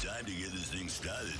Time to get this thing started.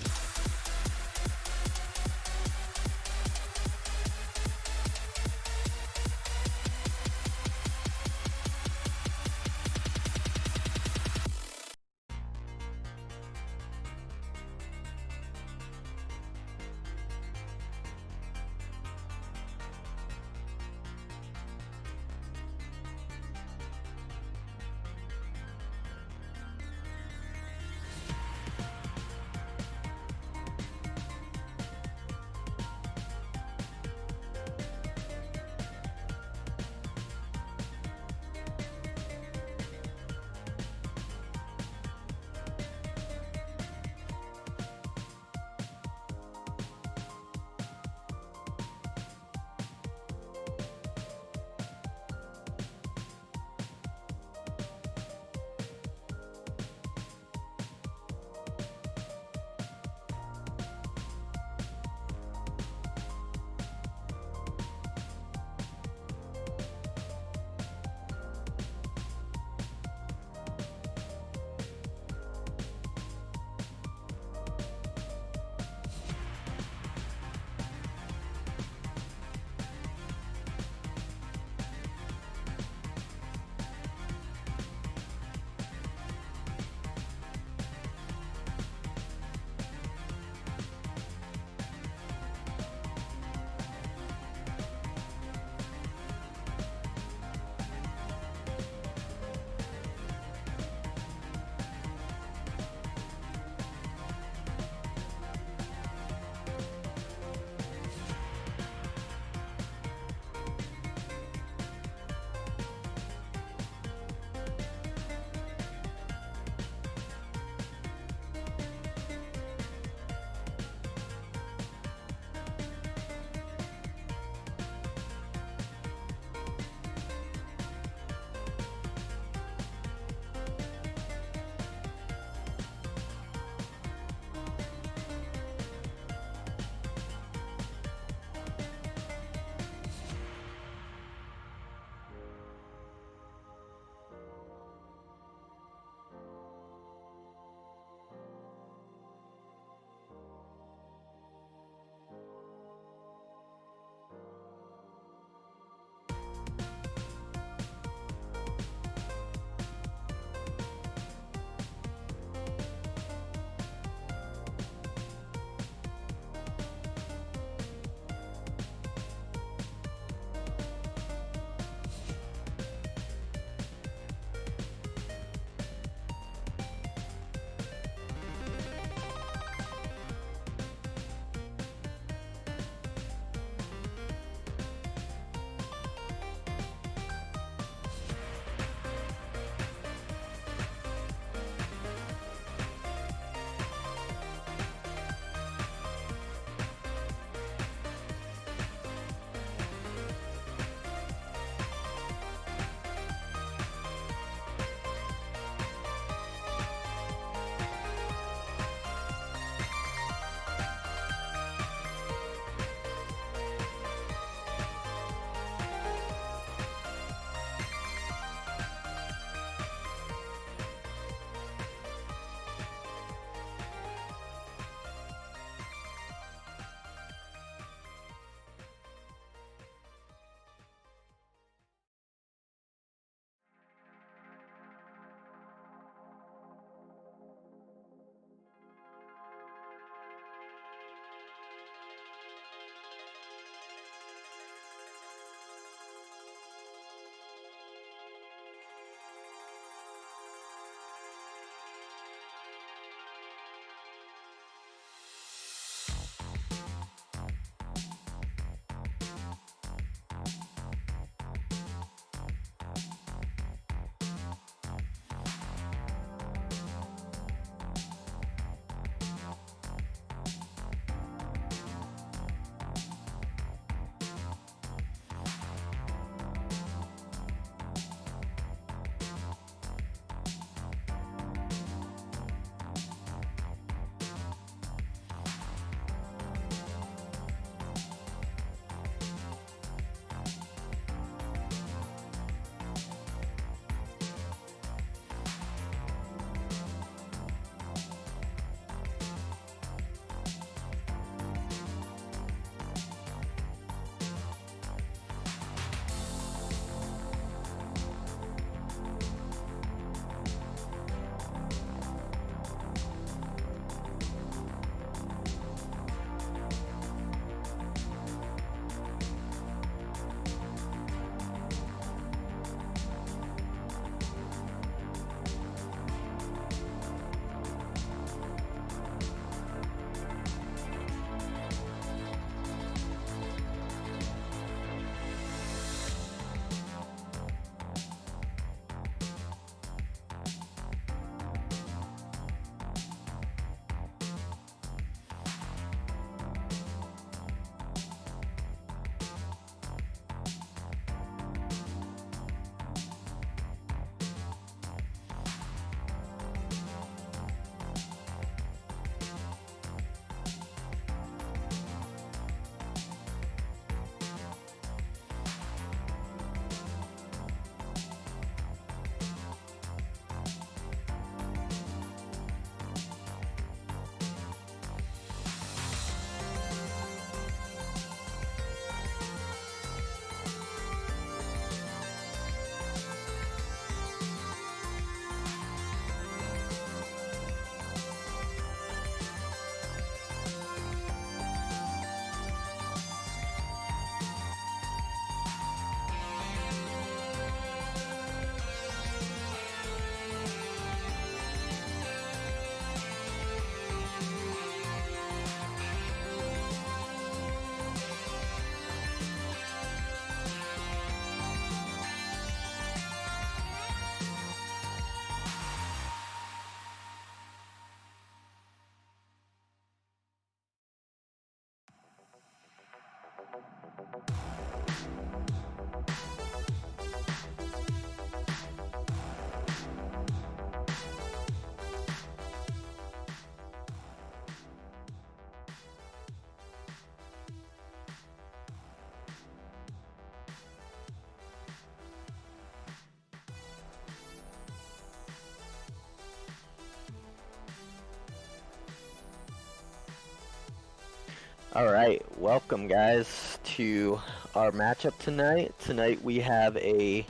All right, welcome guys to our matchup tonight. Tonight we have a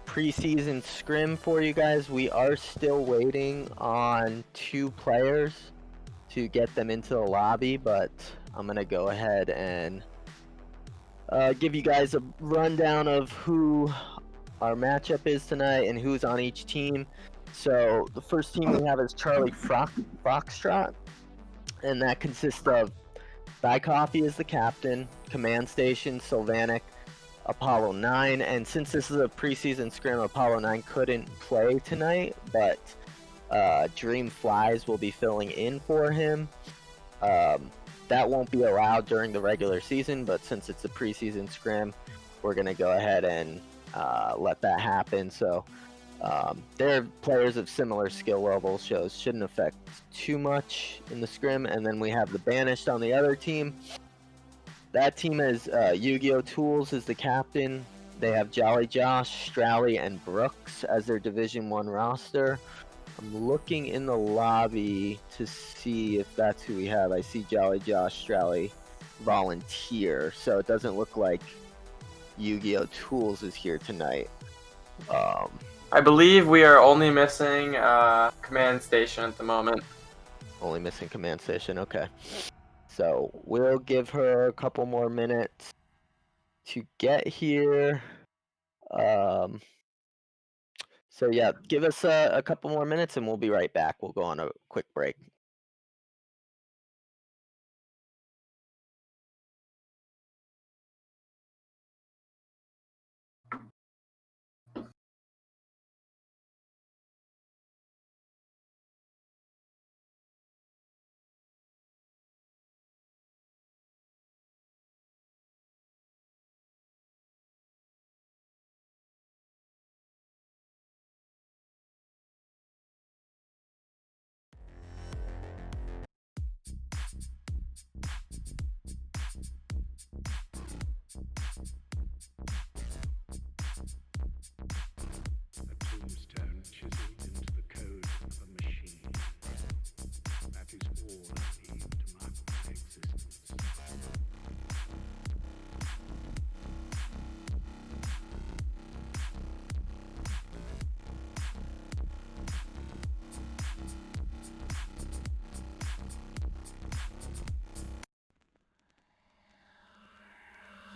preseason scrim for you guys. We are still waiting on 2 players to get them into the lobby, but I'm gonna go ahead and give you guys a rundown of who our matchup is tonight and who's on each team. So the first team we have is Charlie Foxtrot, and that consists of Buy Coffee is the captain, Command Station, Sylvanic, Apollo 9, and since this is a preseason scrim, Apollo 9 couldn't play tonight, but Dream Flies will be filling in for him. That won't be allowed during the regular season, but since it's a preseason scrim, we're going to go ahead and let that happen. So they're players of similar skill levels, so shouldn't affect too much in the scrim. And then we have the Banished on the other team. That team is Yu-Gi-Oh! Tools is the captain. They have Jolly Josh, Strally, and Brooks as their Division 1 roster. I'm looking in the lobby to see if that's who we have. I see Jolly Josh, Strally, Volunteer, so it doesn't look like Yu-Gi-Oh! Tools is here tonight. I believe we are only missing Command Station at the moment. Only missing Command Station, okay. So we'll give her a couple more minutes to get here. So yeah, give us a couple more minutes and we'll be right back. We'll go on a quick break. A tombstone chiseled into the code of a machine. That is all I need to mark my existence.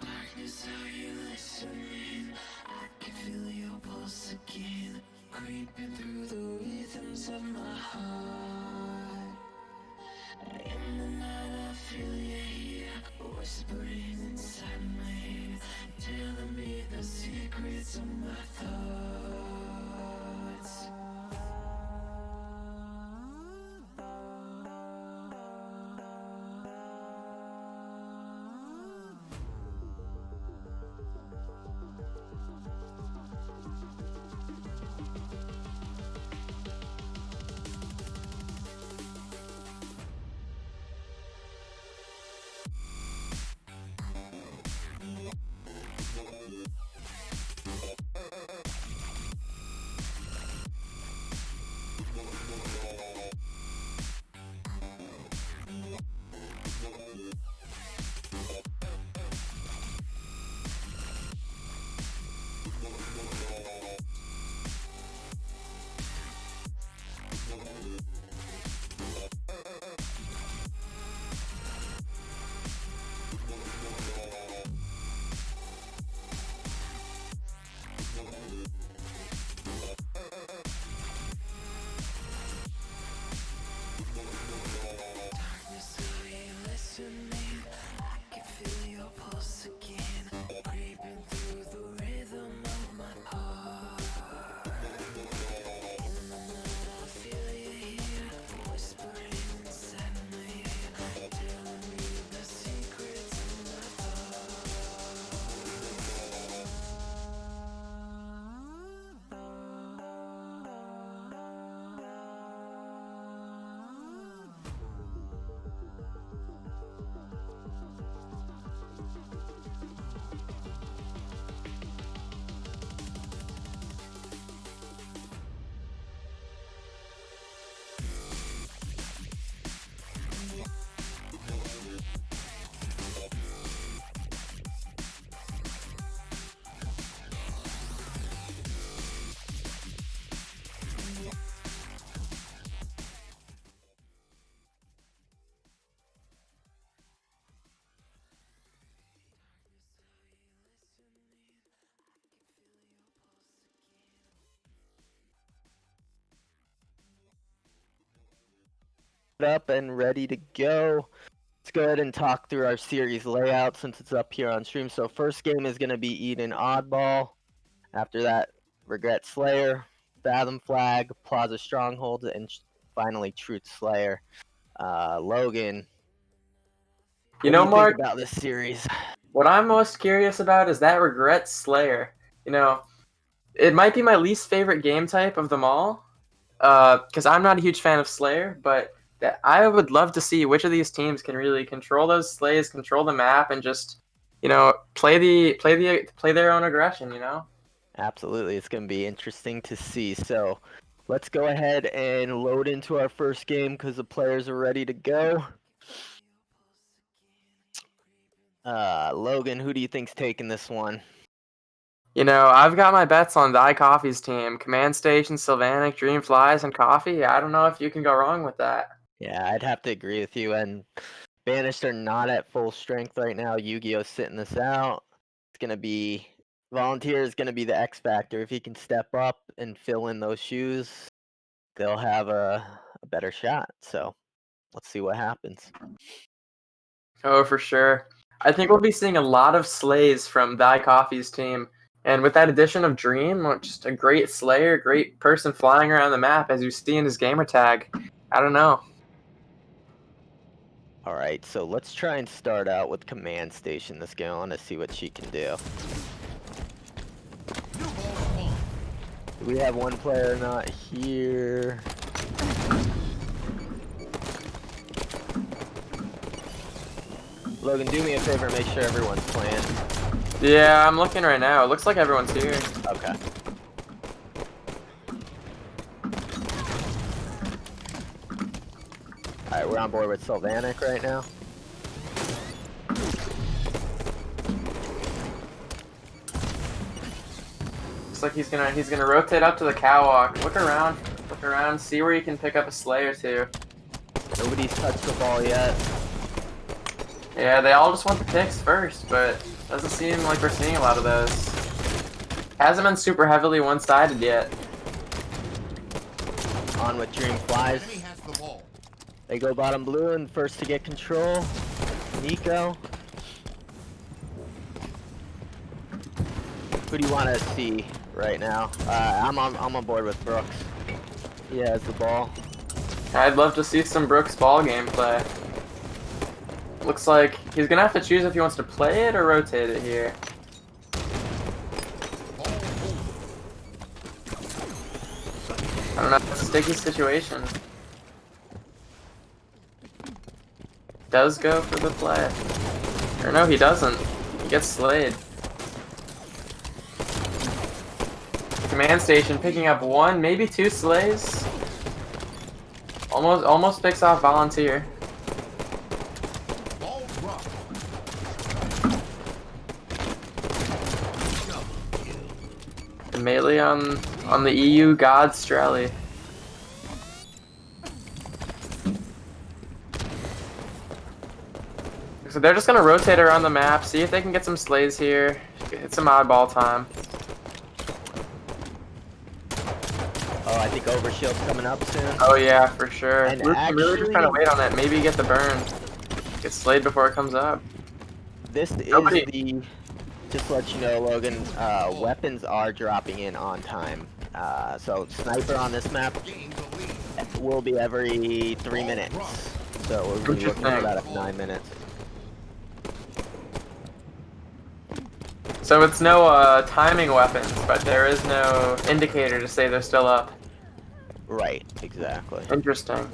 Darkness, are you listening? I can feel your pulse again, creeping through the rhythms of my heart. In the night I feel you here, whispering inside my ear, telling me the secrets of my thoughts. up and ready to go. Let's go ahead and talk through our series layout since it's up here on stream. So first game is going to be Eden Oddball. After that, Regret Slayer, Fathom Flag, Plaza Stronghold, and finally Truth Slayer. Logan, You what know, do you Mark, think about this series? what I'm most curious about is that Regret Slayer. You know, it might be my least favorite game type of them all, because I'm not a huge fan of Slayer, but that I would love to see which of these teams can really control those slays, control the map, and just, you know, play their own aggression. You know. Absolutely, it's going to be interesting to see. So let's go ahead and load into our first game because the players are ready to go. Logan, who do you think's taking this one? You know, I've got my bets on Die Coffee's team. Command Station, Sylvanic, Dream Flies, and Coffee. I don't know if you can go wrong with that. Yeah, I'd have to agree with you. And Banished are not at full strength right now. Yu-Gi-Oh sitting this out. It's going to be... Volunteer is going to be the X factor. If he can step up and fill in those shoes, they'll have a better shot. So let's see what happens. Oh, for sure. I think we'll be seeing a lot of slays from Die Coffee's team. And with that addition of Dream, just a great slayer, great person flying around the map, as you see in his gamer tag. I don't know. All right, so let's try and start out with Command Station this game. I want to see what she can do. We have one player not here. Logan, do me a favor, make sure everyone's playing. Yeah, I'm looking right now. It looks like everyone's here. Okay. Alright, we're on board with Sylvanic right now. Looks like he's gonna rotate up to the catwalk. Look around, see where you can pick up a slay or two. Nobody's touched the ball yet. Yeah, they all just want the picks first, but doesn't seem like we're seeing a lot of those. Hasn't been super heavily one-sided yet. On with Dream Flies. They go bottom blue and first to get control. Nico. Who do you want to see right now? I'm on board with Brooks. He has the ball. I'd love to see some Brooks ball gameplay. Looks like he's gonna have to choose if he wants to play it or rotate it here. I don't know, it's a sticky situation. Does go for the play. Or no, he doesn't. He gets slayed. Command Station picking up one, maybe two slays. Almost picks off Volunteer. Melee on the EU God Strally. So they're just gonna rotate around the map, see if they can get some slays here, get some oddball time. Oh, I think Overshield's coming up soon. Oh yeah, for sure. And I'm really just actually- trying to wait on it. Maybe get the burn, get slayed before it comes up. This is Nobody- the... Just to let you know, Logan, weapons are dropping in on time. So Sniper on this map will be every 3 minutes. So we'll be looking at about 9 minutes. So it's no timing weapons, but there is no indicator to say they're still up. Right, exactly. Interesting.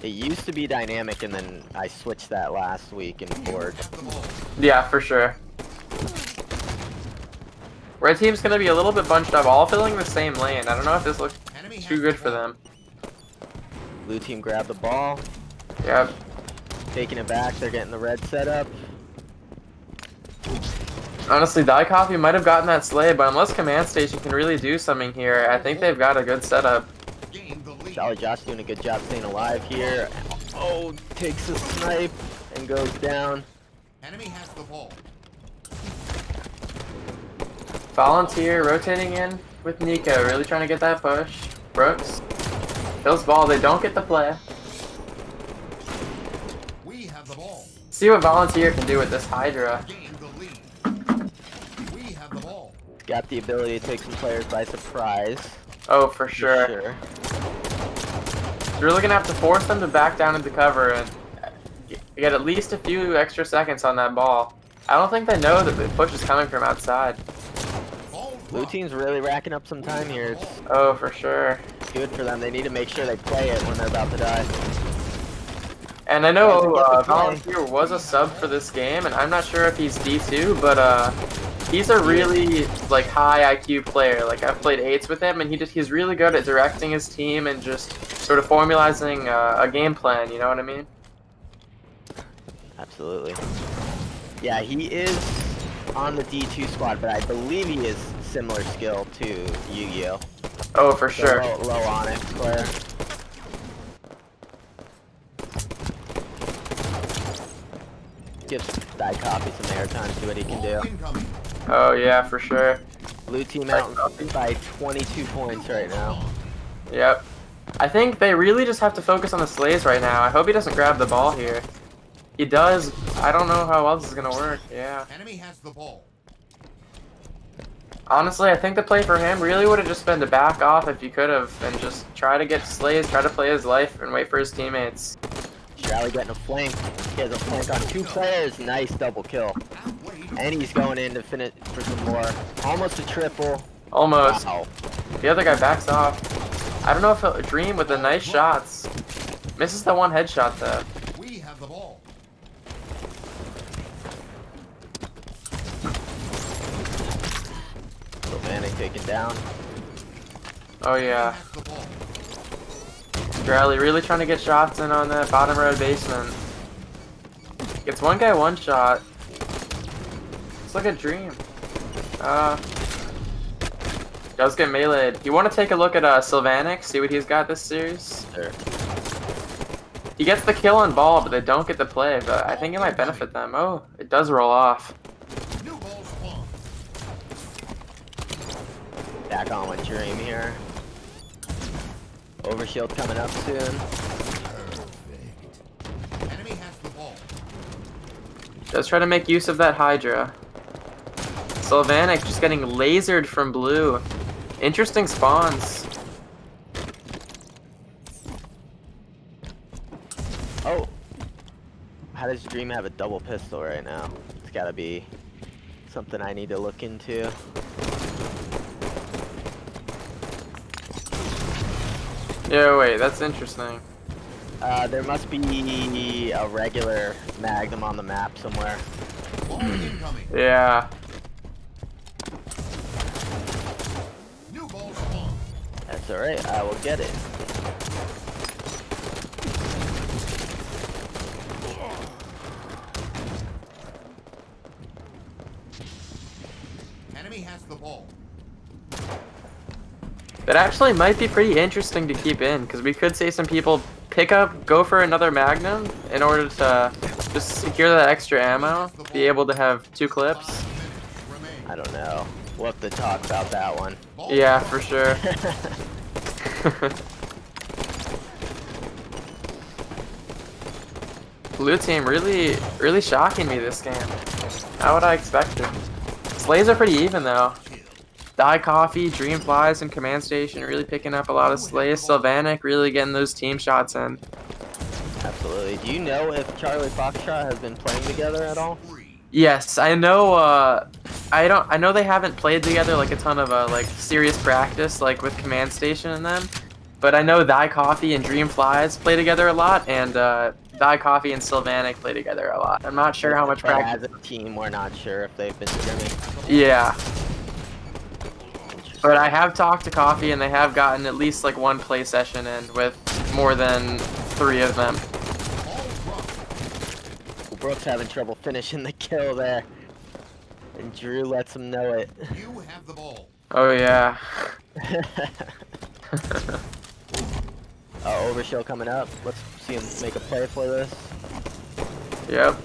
It used to be dynamic, and then I switched that last week and board. Yeah, for sure. Red team's gonna be a little bit bunched up, all filling the same lane. I don't know if this looks too good for them. Blue team grabbed the ball, Yep. taking it back. They're getting the red set up. Honestly, Die Coffee might have gotten that slay, but unless Command Station can really do something here, I think they've got a good setup. Jolly Josh doing a good job staying alive here. Oh, takes a snipe and goes down. Enemy has the ball. Volunteer rotating in with Nico, really trying to get that push. Brooks. Kills ball, they don't get the play. We have the ball. See what Volunteer can do with this Hydra. Gain the lead. We have the ball. Got the ability to take some players by surprise. Oh, for sure. You're really gonna have to force them to back down into cover and get at least a few extra seconds on that ball. I don't think they know that the push is coming from outside. Ball Blue dropped. team's really racking up some time here. It's Oh, for sure. good for them. They need to make sure they play it when they're about to die. And I know Doesn't get the play. Volunteer was a sub for this game, and I'm not sure if he's D2, but he's a really like high IQ player. Like I've played 8s with him, and he's really good at directing his team and just sort of formalizing a game plan. You know what I mean? Absolutely. Yeah, he is on the D2 squad, but I believe he is similar skill to Yu-Gi-Oh. Oh, for So sure. low Onyx player. Gives Die Coffee some airtime, see what he can Ball do. incoming. Oh yeah, for sure. Blue team out by 22 points right now. Yep. I think they really just have to focus on the Slays right now. I hope he doesn't grab the ball here. He does. I don't know how else this is gonna work. Yeah. Enemy has the ball. Honestly, I think the play for him really would have just been to back off if you could have and just try to get Slays, try to play his life and wait for his teammates. Charlie getting a flank. He has a flank on 2 players. Nice double kill. Outplayed. And he's going in to finish for some more. Almost a triple. Almost. Wow. The other guy backs off. I don't know if he'll Dream with the nice shots. Misses the one headshot though. We have the ball. Romantic taken down. Oh yeah. Has the ball. Drally really trying to get shots in on that bottom row basement. Gets one guy one shot. It's like a dream. Does get meleeed. You want to take a look at Sylvanic, see what he's got this series? Sure. He gets the kill on ball, but they don't get the play, but I think it might benefit them. Oh, it does roll off. New ball spawn. Back on with Dream here. Overshield coming up soon. Perfect. Enemy has the ball. Does try to make use of that Hydra. Sylvanic just getting lasered from blue. Interesting spawns. Oh. How does Dream have a double pistol right now? It's gotta be something I need to look into. Yeah, wait, that's interesting. There must be a regular Magnum on the map somewhere. Ball incoming. Yeah. New ball spawn. That's alright, I will get it. Enemy has the ball. That actually might be pretty interesting to keep in, because we could see some people go for another Magnum in order to just secure that extra ammo, be able to have 2 clips. 5 minutes remain. I don't know. We'll have to talk about that one. Ball Yeah, for sure. Blue team really shocking me this game. How would I expect it? Slays are pretty even though. Die Coffee, Dream Flies, and Command Station really picking up a lot of slays. Sylvanic really getting those team shots in. Absolutely. Do you know if Charlie Foxtrot has been playing together at all? Yes, I know. I know they haven't played together like a ton of like serious practice like with Command Station and them, but I know Die Coffee and Dream Flies play together a lot, and Die Coffee and Sylvanic play together a lot. I'm not sure how much But practice. as a team, we're not sure if they've been scrimming. Yeah. But I have talked to Coffee, and they have gotten at least like 1 play session in with more than 3 of them. Ball dropped. Brooks having trouble finishing the kill there. And Drew lets him know it. You have the ball. Oh yeah. Overshield coming up. Let's see him make a play for this. Yep.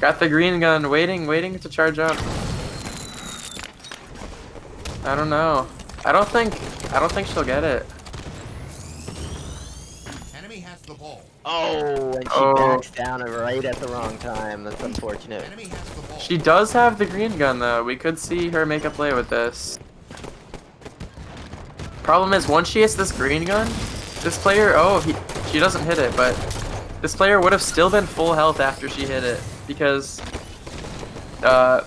Got the green gun, waiting to charge up. I don't know. I don't think she'll get it. Oh, and she Oh. backs down right at the wrong time. That's unfortunate. Enemy has the ball. She does have the green gun though. We could see her make a play with this. Problem is, once she hits this green gun, this player, she doesn't hit it, but this player would have still been full health after she hit it because that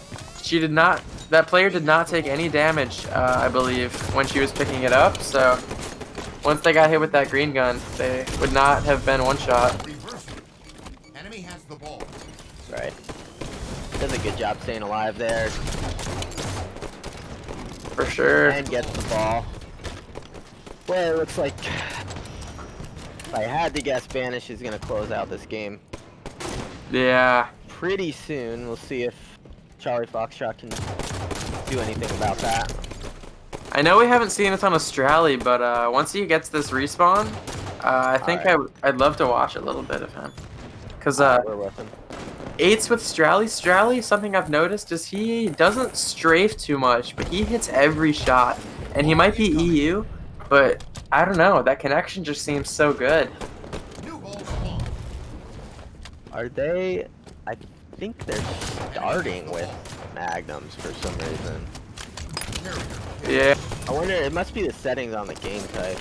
player did not take any damage, I believe, when she was picking it up. So once they got hit with that green gun, they would not have been one shot. Reversal. Enemy has the ball. Right. Does a good job staying alive there. For sure. And gets the ball. Well, it looks like if I had to guess, Banished is going to close out this game Yeah. pretty soon. We'll see if Charlie Foxtrot can do anything about that. I know we haven't seen a ton of Strally, but once he gets this respawn, I think I'd love to watch a little bit of him. Because We're with him. 8s with Strally. Strally, something I've noticed is he doesn't strafe too much, but he hits every shot. And he might be EU, but I don't know. That connection just seems so good. New ball spawn. Are they... I think they're starting with Magnums for some reason. Carrier. Yeah. I wonder, it must be the settings on the game type.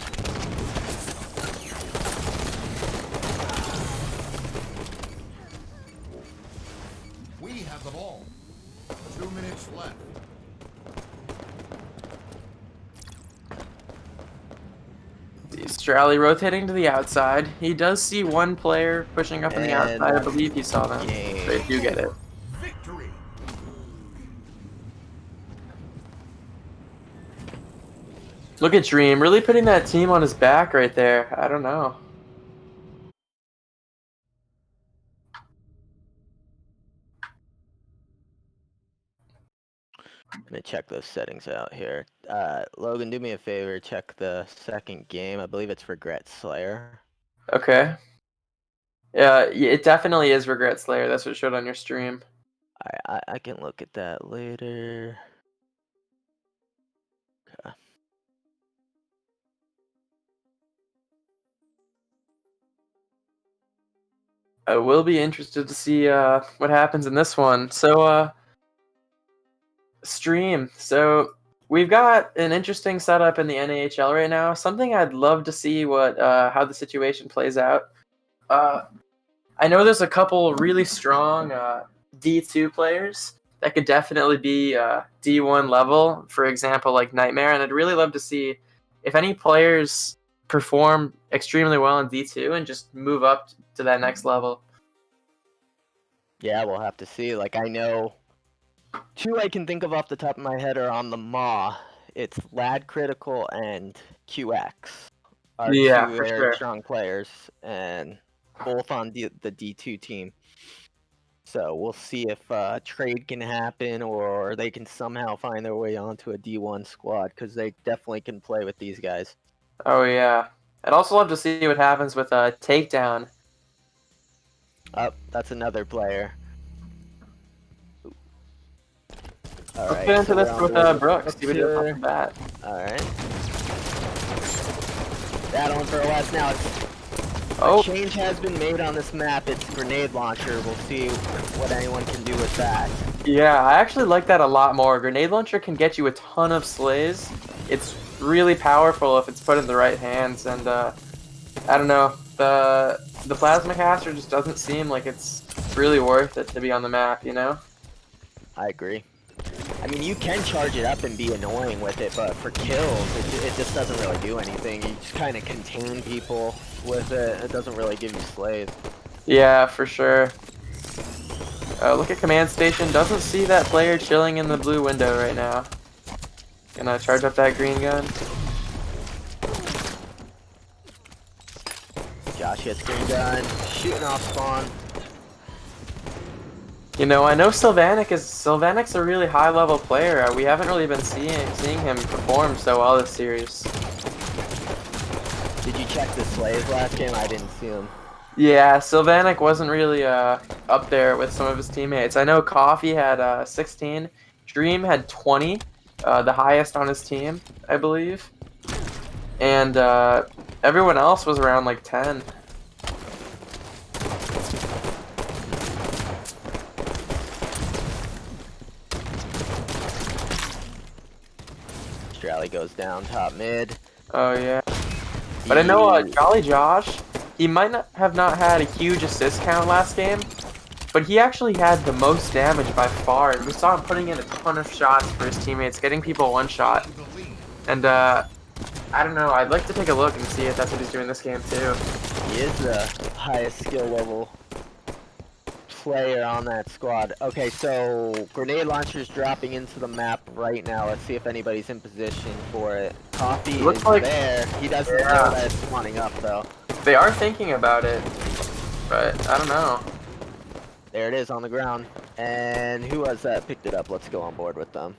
We have the ball. 2 minutes left. Strally rotating to the outside. He does see one player pushing up on the And outside. I believe he saw them. game. They do get it. Victory. Look at Dream, really putting that team on his back right there. I don't know. I'm gonna check those settings out here. Logan, do me a favor, check the second game. I believe it's Regret Slayer. Okay. Yeah, it definitely is Regret Slayer. That's what it showed on your stream. I can look at that later. Okay. I will be interested to see what happens in this one. So, stream. So we've got an interesting setup in the NAHL right now. Something I'd love to see what how the situation plays out. I know there's a couple really strong D2 players that could definitely be D1 level. For example, like Nightmare, and I'd really love to see if any players perform extremely well in D2 and just move up to that next level. Yeah, we'll have to see. Like, I know two I can think of off the top of my head are on the Maw. It's Lad Critical and QX are Yeah, two for very sure. strong players, and both on the D2 team. So we'll see if trade can happen or they can somehow find their way onto a D1 squad, because they definitely can play with these guys. Oh yeah. I'd also love to see what happens with Takedown. Oh, that's another player. Let's get into this with Brooks. See what he does off the bat. Alright. Battling for OS now. Oh, A change has been made on this map. It's grenade launcher. We'll see what anyone can do with that. yeah, I actually like that a lot more. Grenade launcher can get you a ton of slays. It's really powerful if it's put in the right hands, and I don't know. The plasma caster just doesn't seem like it's really worth it to be on the map, you know? I agree. I mean, you can charge it up and be annoying with it, but for kills, it just doesn't really do anything. You just kind of contain people with it. It doesn't really give you slays. Yeah, for sure. Look at command station. Doesn't see that player chilling in the blue window right now. Gonna charge up that green gun. Josh gets green gun, shooting off spawn. You know, I know Sylvanic's a really high level player. We haven't really been seeing him perform so well this series. Did you check the slays last game? I didn't see them. Yeah, Sylvanic wasn't really up there with some of his teammates. I know Coffee had 16, Dream had 20, the highest on his team, I believe, and everyone else was around like 10. Rally goes down top mid. Oh yeah. But I know He- Jolly Josh, he might not have had a huge assist count last game, but he actually had the most damage by far. And we saw him putting in a ton of shots for his teammates, getting people one shot. And I don't know, I'd like to take a look and see if that's what he's doing this game too. He is the highest skill level player on that squad. Okay, so grenade launcher's dropping into the map right now. Let's see if anybody's in position for it. Coffee Looks is like- there. He doesn't know Yeah. that it's spawning up though. They are thinking about it, but I don't know. There it is on the ground. And who was that picked it up? Let's go on board with them.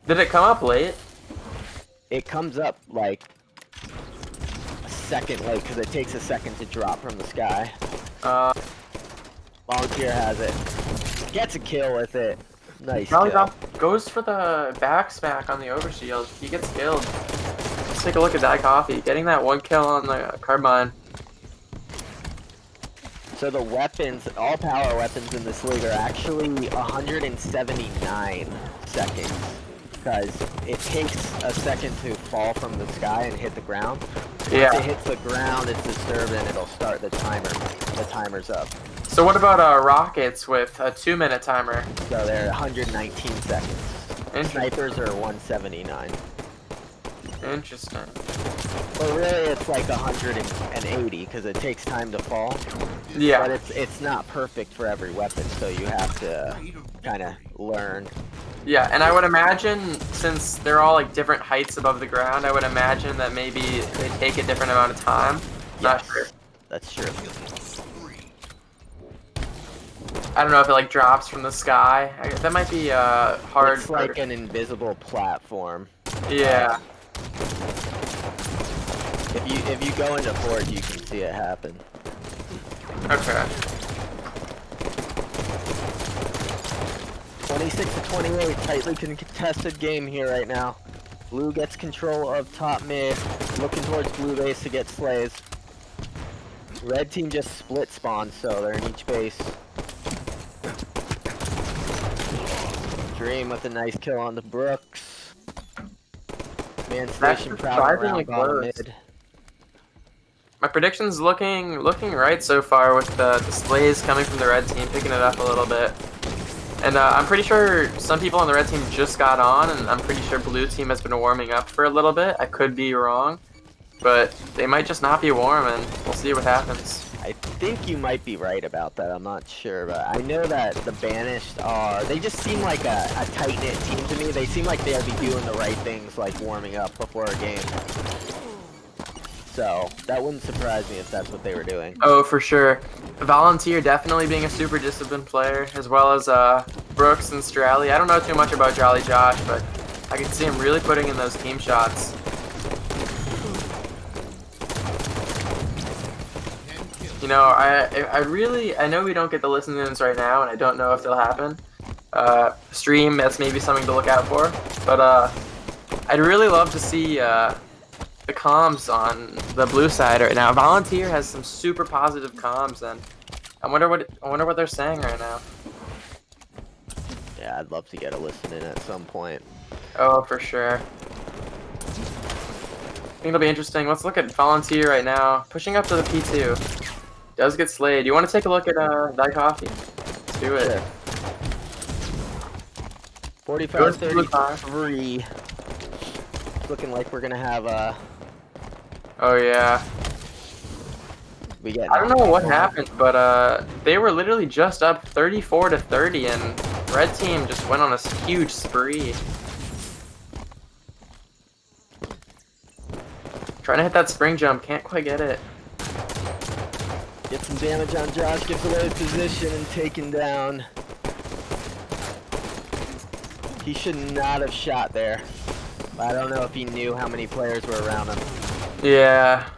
Did it come up late? It comes up like a second late because it takes a second to drop from the sky. Volunteer has it. Gets a kill with it. Nice Jolly kill. Josh goes for the back smack on the overshield. He gets killed. Let's take a look at Die Coffee. Getting that one kill on the carbine. So the weapons, all power weapons in this league are actually 179 seconds. Because it takes a second to fall from the sky and hit the ground. Yeah. Once it hits the ground, it's disturbed and it'll start the timer. The timer's up. So what about rockets with a 2-minute timer? So they're 119 seconds. Interesting. Snipers are 179. Interesting. But really it's like 180 because it takes time to fall. But Yeah. it's not perfect for every weapon, so you have to kind of learn. Yeah, and I would imagine, since they're all like different heights above the ground, I would imagine that maybe they take a different amount of time. Not Yes. sure. That's true. I don't know if it like drops from the sky. That might be hard. It's like an invisible platform. Yeah. If you go into Forge, you can see it happen. Okay. 26 to 28, tightly contested game here right now. Blue gets control of top mid, looking towards blue base to get slays. Red team just split spawn, so they're in each base. Dream with a nice kill on the Brooks. Man station prowling surprisingly around bottom close. mid. My prediction's looking right so far with the slays coming from the red team, picking it up a little bit. And I'm pretty sure some people on the red team just got on, and I'm pretty sure blue team has been warming up for a little bit. I could be wrong, but they might just not be warm, and we'll see what happens. I think you might be right about that. I'm not sure, but I know that the Banished they just seem like a tight-knit team to me. They seem like they'll be doing the right things, like warming up before a game. So, that wouldn't surprise me if that's what they were doing. Oh, for sure. Volunteer definitely being a super disciplined player, as well as Brooks and Strally. I don't know too much about Jolly Josh, but I can see him really putting in those team shots. You know, I know we don't get the listen-ins right now, and I don't know if they'll happen. Stream, that's maybe something to look out for. But I'd really love to see the comms on the blue side right now. Volunteer has some super positive comms, and I wonder what they're saying right now. Yeah, I'd love to get a listen in at some point. Oh, for sure. I think it'll be interesting. Let's look at Volunteer right now, pushing up to the P2. Does get slayed. You want to take a look at Die Coffee? Let's do it. Sure. 45-33. Looking like we're gonna have Oh yeah. we get. I don't know what happened, but they were literally just up 34-30, and red team just went on a huge spree. Trying to hit that spring jump, can't quite get it. Get some damage on Josh, gives away his position and taken down. He should not have shot there. I don't know if he knew how many players were around him. Yeah.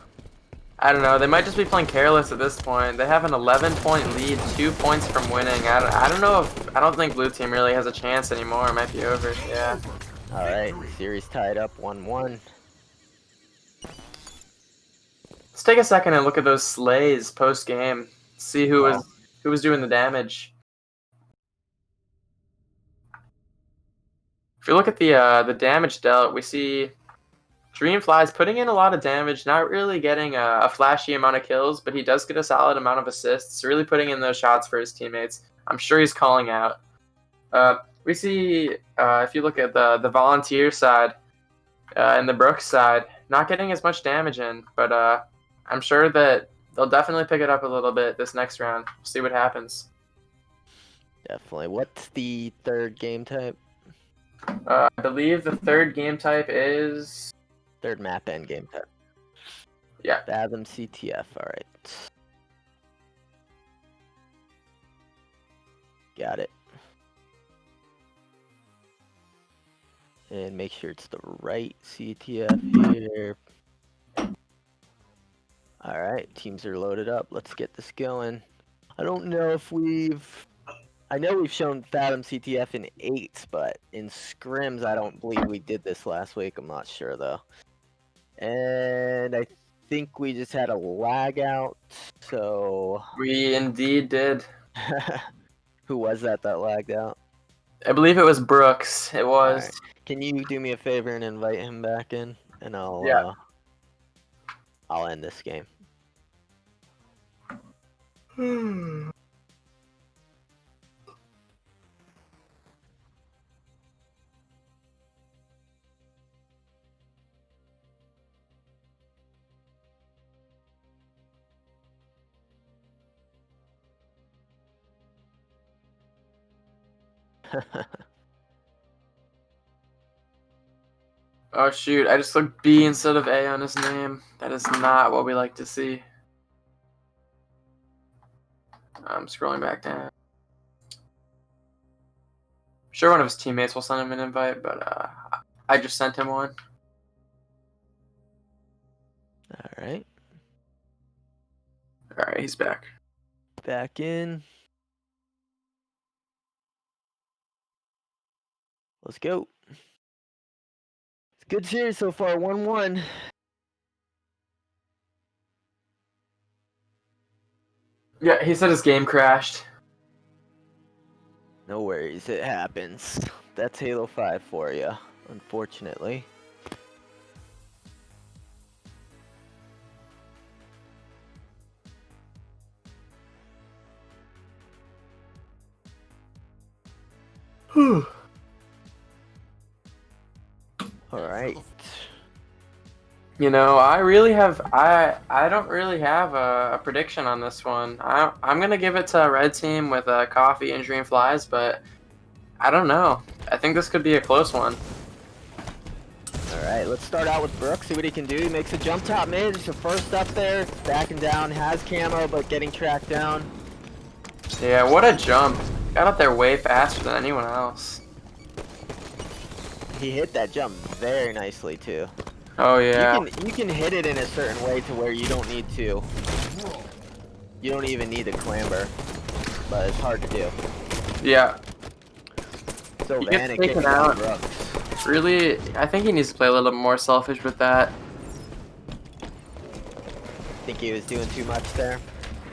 I don't know, they might just be playing careless at this point. They have an 11-point lead, 2 points from winning. I don't know if, I don't think blue team really has a chance anymore. It might be over, yeah. Alright, series tied up 1-1. Let's take a second and look at those slays post-game. See who was doing the damage. If you look at the damage dealt, we see Dreamfly's putting in a lot of damage, not really getting a flashy amount of kills, but he does get a solid amount of assists, really putting in those shots for his teammates. I'm sure he's calling out. We see, if you look at the Volunteer side and the Brooks side, not getting as much damage in, but I'm sure that they'll definitely pick it up a little bit this next round. We'll see what happens. Definitely. What's the third game type? I believe the third game type is... Third map and game type. Yeah. Fathom CTF, alright. Got it. And make sure it's the right CTF here. Alright, teams are loaded up. Let's get this going. I don't know if I know we've shown Fathom CTF in 8s, but in scrims, I don't believe we did this last week. I'm not sure, though. And I think we just had a lag out, so... We indeed did. Who was that lagged out? I believe it was Brooks. It was. Right. Can you do me a favor and invite him back in? And I'll end this game. Oh shoot, I just looked B instead of A on his name. That is not what we like to see. I'm scrolling back down. Sure, one of his teammates will send him an invite, but I just sent him one. Alright. Alright, he's back. Back in. Let's go. It's a good series so far, 1-1. Yeah, he said his game crashed. No worries, it happens. That's Halo 5 for you, unfortunately. Alright. You know, I don't really have a prediction on this one. I'm gonna give it to Red Team with Coffee and Dreamflies, but I don't know. I think this could be a close one. Alright, let's start out with Brooks, see what he can do. He makes a jump top mid, he's the first up there, backing down, has camo, but getting tracked down. Yeah, what a jump. Got up there way faster than anyone else. He hit that jump very nicely, too. Oh, yeah. You can hit it in a certain way to where you don't need to. You don't even need to clamber, but it's hard to do. Yeah. So He gets Vanek taken kicking out. Brooks. Really, I think he needs to play a little bit more selfish with that. Think he was doing too much there.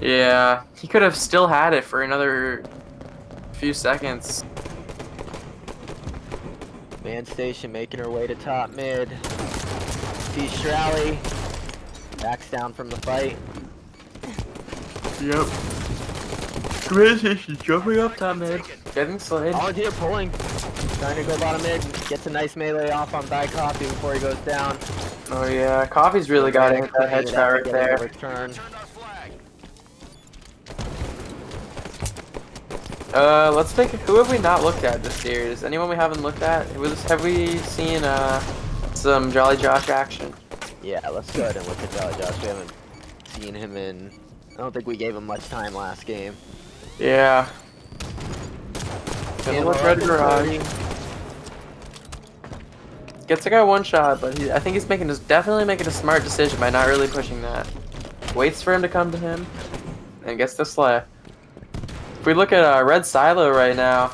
Yeah, he could have still had it for another few seconds. Man Station making her way to top mid. Sees Shrally. Backs down from the fight. Yep. She's jumping up top mid. Getting slayed. Volunteer pulling. Trying to go bottom mid. Gets a nice melee off on By Coffee before he goes down. Oh yeah, Coffee's really got it with that headshot right there. Return. Let's take. Who have we not looked at this series? Anyone we haven't looked at? Have we seen some Jolly Josh action? Yeah, let's go ahead and look at Jolly Josh. We haven't seen him in. I don't think we gave him much time last game. Yeah. Gonna look Red Garage. Gets a guy one shot, but I think he's definitely making a smart decision by not really pushing that. Waits for him to come to him, and gets the slay. If we look at Red Silo right now,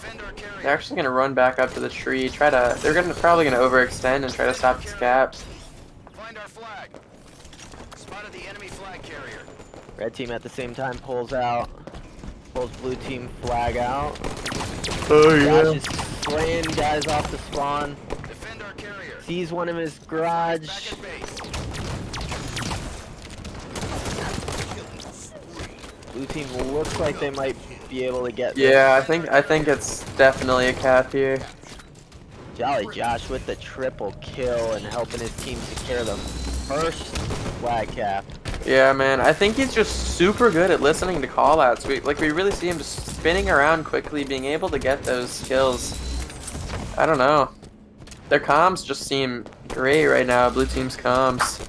they're actually gonna run back up to the tree. They're probably gonna overextend and try to stop this cap. Find our flag. Spotted the enemy flag carrier. Red team at the same time pulls out. Pulls blue team flag out. Oh Josh is slaying guys off the spawn. Defend our carrier. Sees one in his garage. Back at base. Blue team looks like they might be able to get. Yeah, I think it's definitely a cap here. Jolly Josh with the triple kill and helping his team secure the first flag cap. Yeah, man, I think he's just super good at listening to callouts. We really see him just spinning around quickly, being able to get those kills. I don't know. Their comms just seem great right now, blue team's comms.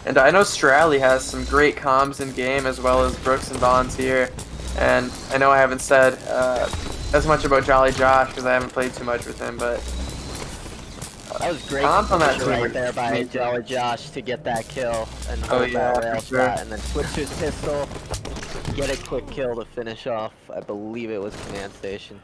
And I know Strally has some great comms in game as well as Brooks and Bonds here. And I know I haven't said as much about Jolly Josh because I haven't played too much with him, but That was great comms on that team right were there by amazing. Jolly Josh to get that kill and Oh, hold yeah, that rail for sure. shot and then switch to his pistol, get a quick kill to finish off. I believe it was command station.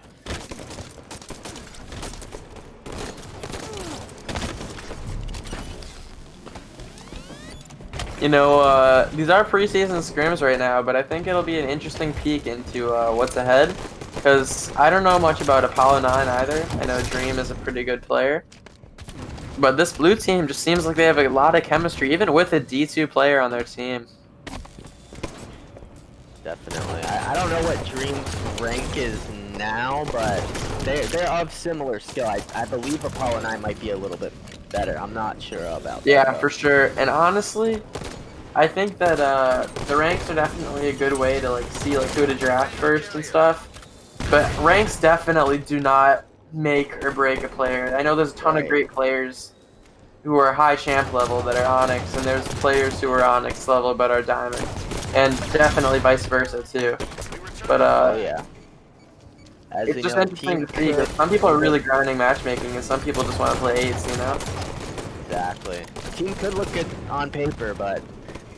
You know, these are preseason scrims right now, but I think it'll be an interesting peek into what's ahead. Because I don't know much about Apollo 9 either. I know Dream is a pretty good player. But this blue team just seems like they have a lot of chemistry, even with a D2 player on their team. Definitely. I don't know what Dream's rank is now, but they're of similar skill. I believe Apollo 9 might be a little bit better. I'm not sure about that. Yeah, though. for sure. And honestly, I think that the ranks are definitely a good way to like see like who to draft first and stuff. But ranks definitely do not make or break a player. I know there's a ton of great players who are high champ level that are Onyx, and there's players who are Onyx level but are Diamond, and definitely vice versa too. But Oh yeah. As it's we just know, interesting team to see because some people are really grinding matchmaking, and some people just want to play eights, you know. Exactly. Team could look good on paper, but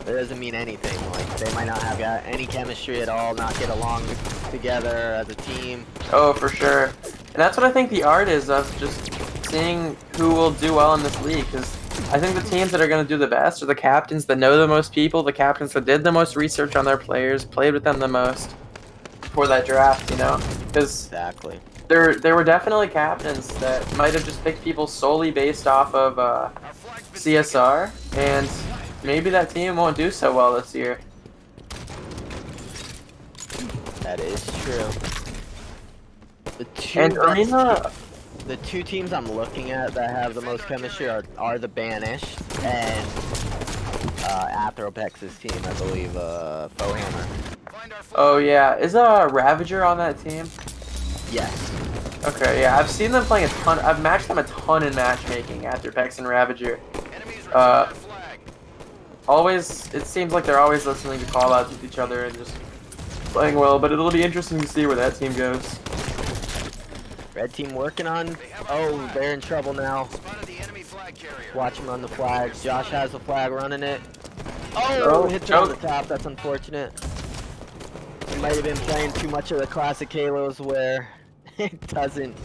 that doesn't mean anything. Like, they might not have got any chemistry at all, not get along together as a team. Oh, for sure. And that's what I think the art is of just seeing who will do well in this league. Because I think the teams that are going to do the best are the captains that know the most people, the captains that did the most research on their players, played with them the most for that draft, you know? Because Exactly. there were definitely captains that might have just picked people solely based off of CSR, and maybe that team won't do so well this year. That is true. And Arena, The two teams I'm looking at that have the most chemistry are the Banished and Athropex's team, I believe, Fohammer. oh yeah, is a Ravager on that team? Yes. Okay, yeah, I've seen them playing a ton. I've matched them a ton in matchmaking after Pex and Ravager. Always, it seems like they're always listening to callouts with each other and just playing well. But it'll be interesting to see where that team goes. Red team working on. Oh, they're in trouble now. Watch him on the flag. Josh has the flag running it. Oh, hits it on the top. That's unfortunate. He might have been playing too much of the classic Halos where it doesn't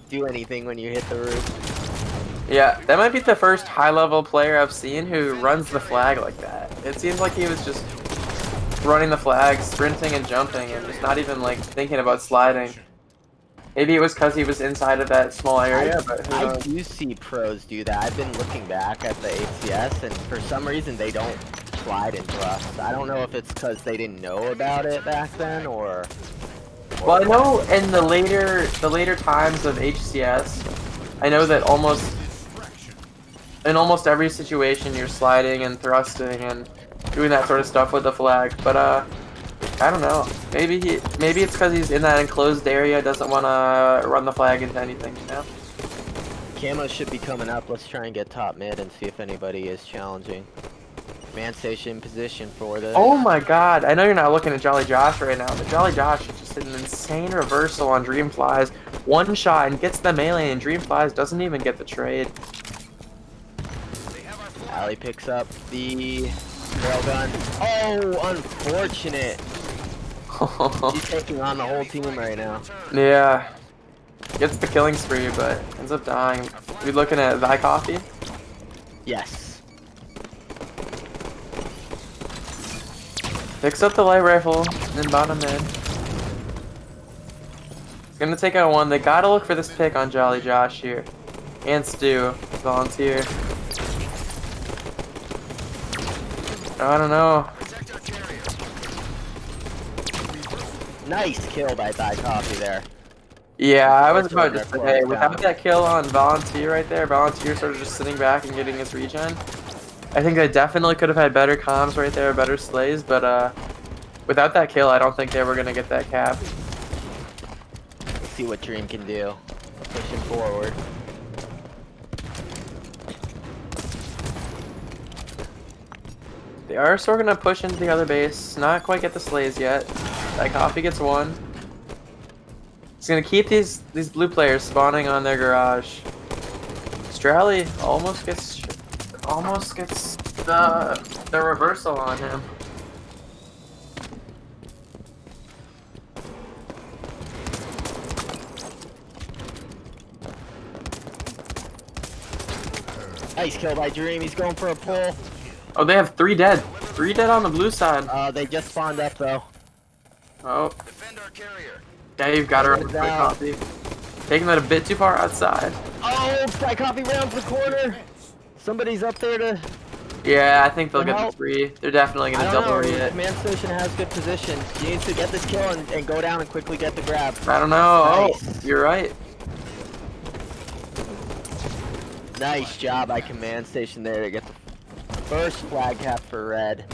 do anything when you hit the roof. Yeah, that might be the first high-level player I've seen who runs the flag like that. It seems like he was just running the flag, sprinting and jumping, and just not even like thinking about sliding. Maybe it was because he was inside of that small area, but who I knows? do see pros do that. I've been looking back at the ACS, and for some reason they don't slide and thrust. I don't know if it's because they didn't know about it back then, or... Well, I know in the later times of HCS, I know that in almost every situation you're sliding and thrusting and doing that sort of stuff with the flag. But I don't know. Maybe it's because he's in that enclosed area, doesn't want to run the flag into anything, you know? Camo should be coming up. Let's try and get top mid and see if anybody is challenging. Man station position for this. Oh my god, I know you're not looking at Jolly Josh right now, but Jolly Josh is just an insane reversal on Dreamflies. One shot and gets the melee, and Dreamflies doesn't even get the trade. Ali picks up the railgun. Oh, unfortunate. He's taking on the whole team right now. Yeah. Gets the killing spree, but ends up dying. We looking at thy coffee? Yes. Picks up the light rifle, then bottom mid. He's gonna take out one. They gotta look for this pick on Jolly Josh here. And Stu, volunteer. I don't know. Protect our carrier. Nice kill by Thigh Coffee there. Yeah, I was about to They're say, closed without down. that kill on Volunteer right there, Volunteer sort of just sitting back and getting his regen. I think they definitely could have had better comms right there, better slays, but without that kill, I don't think they were going to get that cap. Let's see what Dream can do. Pushing forward. They are still going to push into the other base, not quite get the slays yet. That Coffee gets one. He's going to keep these blue players spawning on their garage. Strally almost gets the reversal on him. Nice kill by Dream. He's going for a pull. Oh, they have 3 dead. 3 dead on the blue side. They just spawned up though. Oh, Defend our carrier. yeah, you've got her. He's out. Coffee. Taking that a bit too far outside. Oh, Thigh Coffee rounds the corner. Somebody's up there to. Yeah, I think they'll get the Help. 3. They're definitely I gonna don't double know. read it. Command station has good position. He needs to get this kill and go down and quickly get the grab. I don't know. Nice. Oh, you're right. Nice job by command station there to get the first flag cap for red.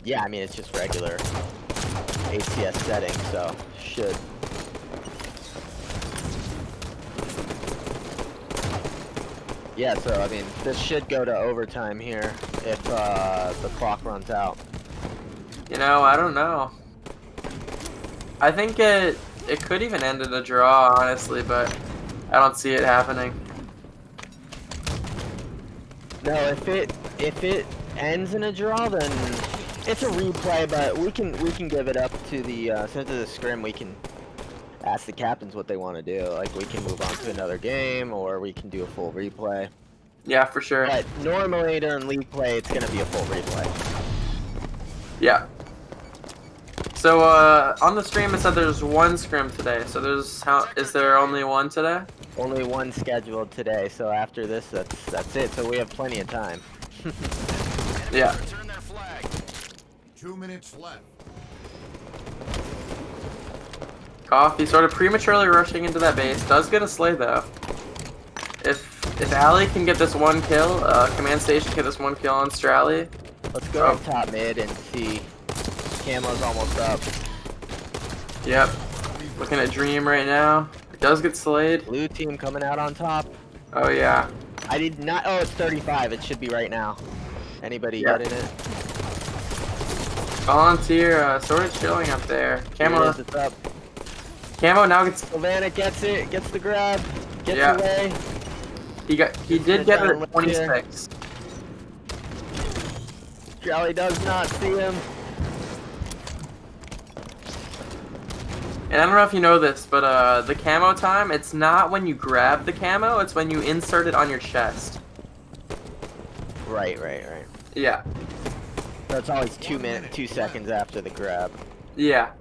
Yeah, I mean it's just regular ATS setting, so should. Yeah, so I mean this should go to overtime here if the clock runs out. You know, I don't know. I think it could even end in a draw, honestly, but I don't see it happening. No, if it ends in a draw, then it's a replay. But we can give it up to the since it's a scrim. We can ask the captains what they want to do. Like we can move on to another game, or we can do a full replay. Yeah, for sure. But normally during league play, it's gonna be a full replay. Yeah. So on the stream it said there's 1 scrim today. So is there only 1 today? Only 1 scheduled today, so after this, that's it. So we have plenty of time. Yeah. Return their flag. 2 minutes left. Coffee sort of prematurely rushing into that base. Does get a slay though. If Ali can get this 1 kill, command station can get this 1 kill on Strally. Let's go up top mid and see. Camo's almost up. Yep. Looking at Dream right now. It does get slayed. Blue team coming out on top. Oh yeah. I did not. Oh, it's 35. It should be right now. Anybody Yeah. getting it? Volunteer sort of chilling up there. Here it Camo. is, it's up. Camo now gets. Savannah gets it. Gets the grab. Gets Yeah. away. He did get it down at left here. 26. Jolly does not see him. And I don't know if you know this, but the camo time, it's not when you grab the camo, it's when you insert it on your chest. Right. Yeah. So it's always 2 seconds after the grab. Yeah.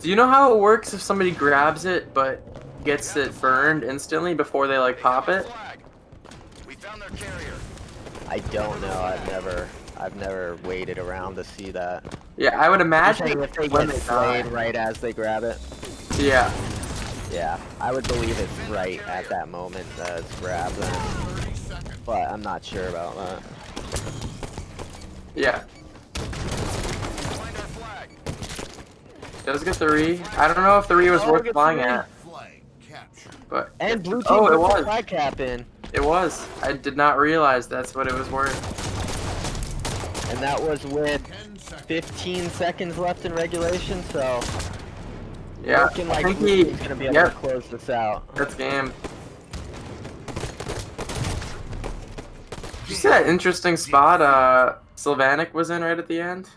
Do you know how it works if somebody grabs it but gets it burned instantly before they like pop it? Flag. We found their carrier. I don't know. I've never waited around to see that. Yeah, I would You're imagine saying if they when get they die. slayed right as they grab it. Yeah. Yeah, I would believe it's right at that moment that it's grabbed then. 30 seconds. But I'm not sure about that. Yeah. Find our flag. Does get 3. I don't know if 3 was Oh, worth get flying 3. at, Flag captured. but And blue team Oh, it put the was. flag cap in. It was. I did not realize that's what it was worth. And that was with 10 seconds. 15 seconds left in regulation, so Yeah, looking I like think blue team's gonna be able to Yep, close this out. that's game. you see that interesting spot Sylvanik was in right at the end?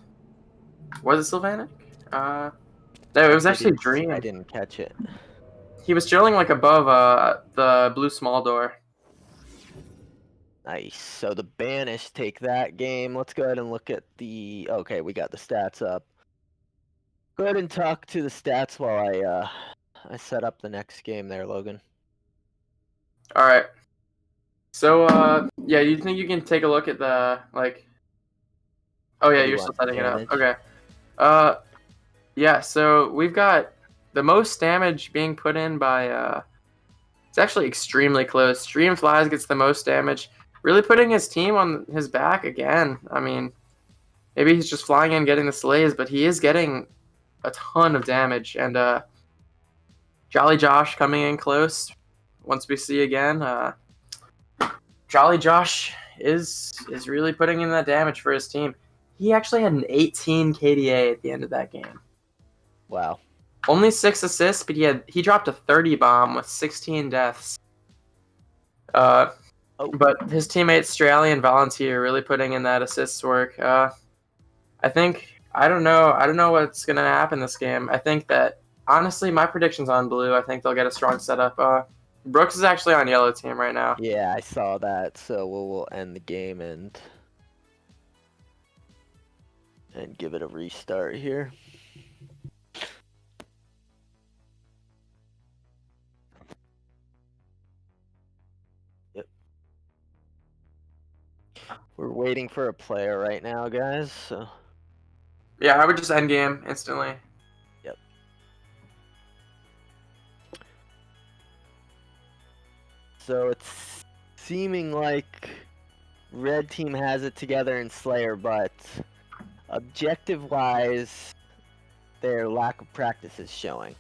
Was it Sylvanik? No, it was actually Dream. I didn't catch it. He was chilling like above the blue small door. Nice. So the Banished take that game. Let's go ahead and look at the. Okay, we got the stats up. Go ahead and talk to the stats while I set up the next game there, Logan. All right. So yeah, you think you can take a look at the like? Oh yeah, What do you you're still want, setting it up. damage? Okay. Yeah. So we've got the most damage being put in by It's actually extremely close. Stream Flies gets the most damage, really putting his team on his back again. I mean, maybe he's just flying in getting the slays, but he is getting a ton of damage. And Jolly Josh coming in close. Once we see again, Jolly Josh is really putting in that damage for his team. He actually had an 18 KDA at the end of that game. Wow. Only 6 assists, but he dropped a 30 bomb with 16 deaths. But his teammate Stralian Volunteer really putting in that assists work. I don't know what's gonna happen this game. I think that honestly, my prediction's on blue. I think they'll get a strong setup. Brooks is actually on yellow team right now. Yeah, I saw that. So we'll end the game and give it a restart here. Yep. We're waiting for a player right now, guys. So. Yeah, I would just end game instantly. Yep. So it's seeming like red team has it together in Slayer, but objective-wise, their lack of practice is showing.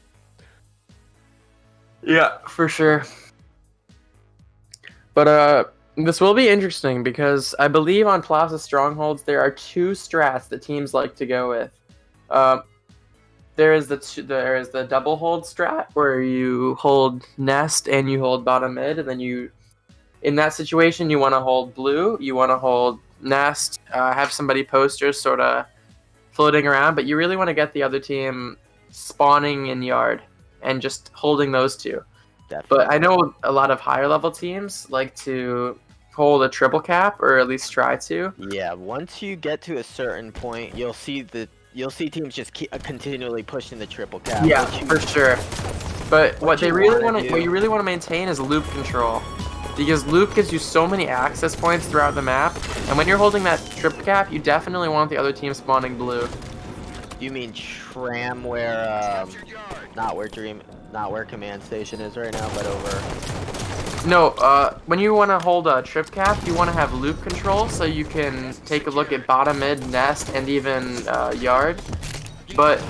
Yeah, for sure. But this will be interesting because I believe on Plaza Strongholds there are 2 strats that teams like to go with. There is the double hold strat where you hold nest and you hold bottom mid, and then in that situation you want to hold blue, you want to hold nest, have somebody posters sort of floating around, but you really want to get the other team spawning in yard and just holding those 2. Definitely. But I know a lot of higher level teams like to hold a triple cap, or at least try to. Yeah, once you get to a certain point, you'll see teams just continually pushing the triple cap. Yeah, for sure. But what you really want to maintain is loop control, because loop gives you so many access points throughout the map, and when you're holding that triple cap, you definitely want the other team spawning blue. You mean Tram where not where command station is right now, but over. No, when you want to hold a trip cap, you want to have loop control, so you can take a look at bottom, mid, nest, and even yard. But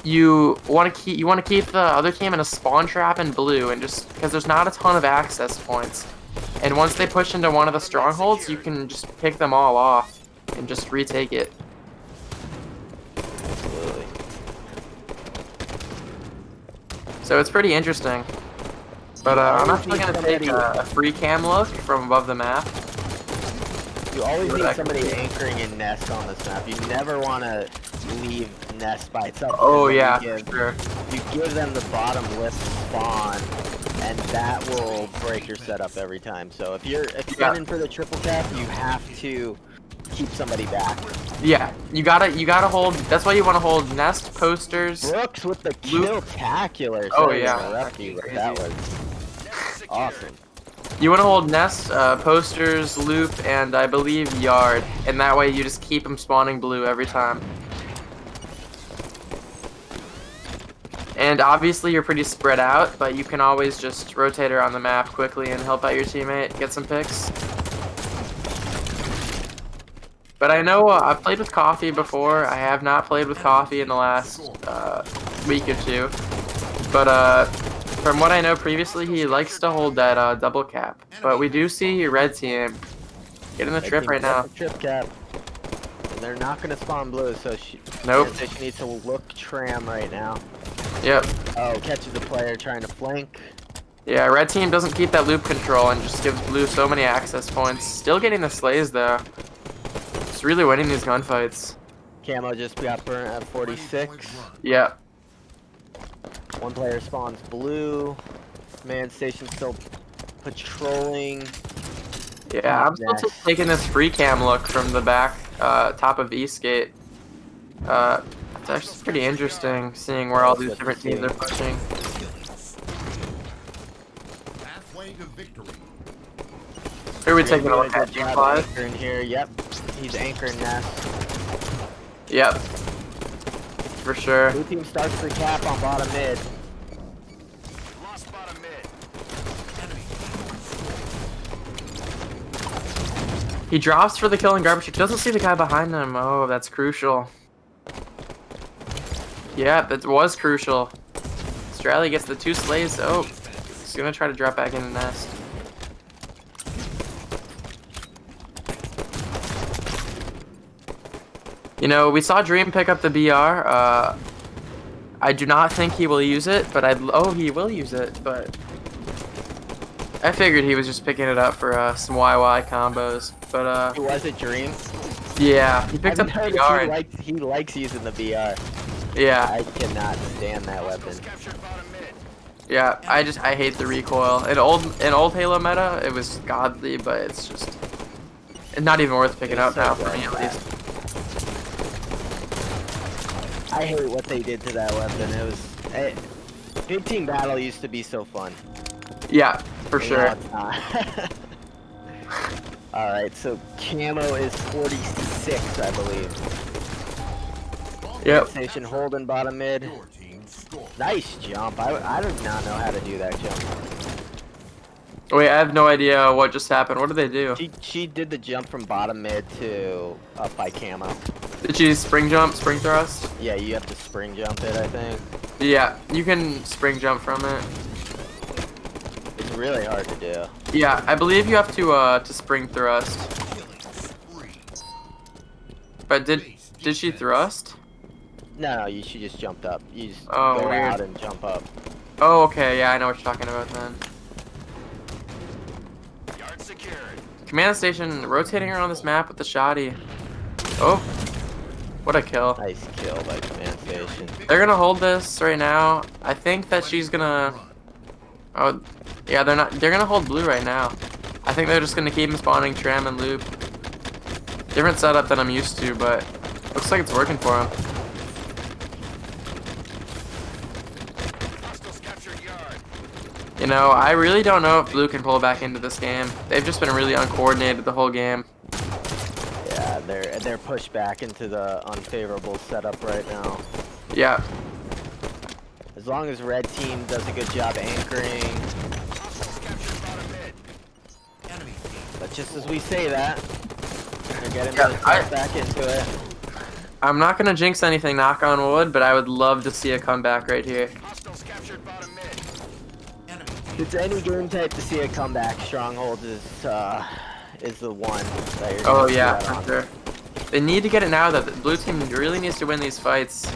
you want to keep the other team in a spawn trap in blue, and just because there's not a ton of access points, and once they push into one of the strongholds, you can just pick them all off and just retake it. Absolutely. So it's pretty interesting. But I'm actually going to take a free cam look from above the map. You always need somebody anchoring in nest on this map. You never want to leave nest by itself. Oh yeah, for sure. You give them the bottom left spawn, and that will break your setup every time. So if you're gunning for the triple cap, you have to keep somebody back. Yeah, you gotta hold. That's why you want to hold nest, posters. Brooks with the kill-tacular. Oh yeah, that was awesome. You want to hold nest, posters, loop, and I believe yard, and that way you just keep them spawning blue every time. And obviously you're pretty spread out, but you can always just rotate around the map quickly and help out your teammate get some picks. But I know I've played with Coffee before. I have not played with Coffee in the last week or 2. But from what I know previously, he likes to hold that double cap. But we do see red team getting the trip right now. Trip cap. And they're not going to spawn blue, so she needs to look Tram right now. Yep. Oh, catches the player trying to flank. Yeah, red team doesn't keep that loop control and just gives blue so many access points. Still getting the slays though. Just really winning these gunfights. Camo just got burnt at 46. Yeah. One player spawns blue. Man station still patrolling. Yeah, I'm still taking this free cam look from the back top of East Gate. It's actually pretty interesting seeing where all these different teams are pushing. Halfway to victory. Who are we taking a look at? G5? Anchoring here. Yep, he's anchoring nest. Yep. For sure. Blue team starts the cap on bottom mid. Lost bottom mid. He drops for the kill and garbage. He doesn't see the guy behind him. Oh, that's crucial. Yeah, that was crucial. Australia gets the 2 slays. Oh, he's gonna try to drop back in the nest. You know, we saw Dream pick up the BR. I do not think he will use it, but oh, he will use it, but I figured he was just picking it up for some YY combos. But Was it Dream? yeah, he picked up the BR. He likes using the BR. Yeah, I cannot stand that weapon. Hostiles captured bottom mid. yeah. I hate the recoil. In old Halo meta, it was godly, but it's just not even worth picking up now for me at least. I hate what they did to that weapon. It was big team battle used to be so fun. Yeah, for Now sure. it's not. All right, so camo is 46, I believe. Yep. Station holding bottom mid. Your team score. Nice jump. I do not know how to do that jump. Wait, I have no idea what just happened. What did they do? She did the jump from bottom mid to up by camo. Did she spring jump, spring thrust? Yeah, you have to spring jump it, I think. Yeah, you can spring jump from it. It's really hard to do. Yeah, I believe you have to spring thrust. Killing spree. But did she thrust? No, she just jumped up. You just Oh, go weird. out and jump up. Oh, okay. Yeah, I know what you're talking about then. Yard secured. Command station rotating around this map with the shoddy. Oh, what a kill. Nice kill by command station. They're gonna hold this right now. I think that she's gonna. Oh, yeah, they're not. They're gonna hold blue right now. I think they're just gonna keep him spawning tram and loop. Different setup than I'm used to, but looks like it's working for him. Hostiles captured yard. You know, I really don't know if blue can pull back into this game. They've just been really uncoordinated the whole game. Yeah, they're pushed back into the unfavorable setup right now. Yeah. As long as red team does a good job anchoring, Hostiles captured bottom mid. Enemy team. but just as we say that, they're getting Yeah, themselves back into it. I'm not gonna jinx anything, knock on wood, but I would love to see a comeback right here. Hostiles captured bottom mid. Enemy If it's any game type to see a comeback, Stronghold is the one that you're Oh gonna see yeah, that for on. sure. They need to get it now. That the blue team really needs to win these fights.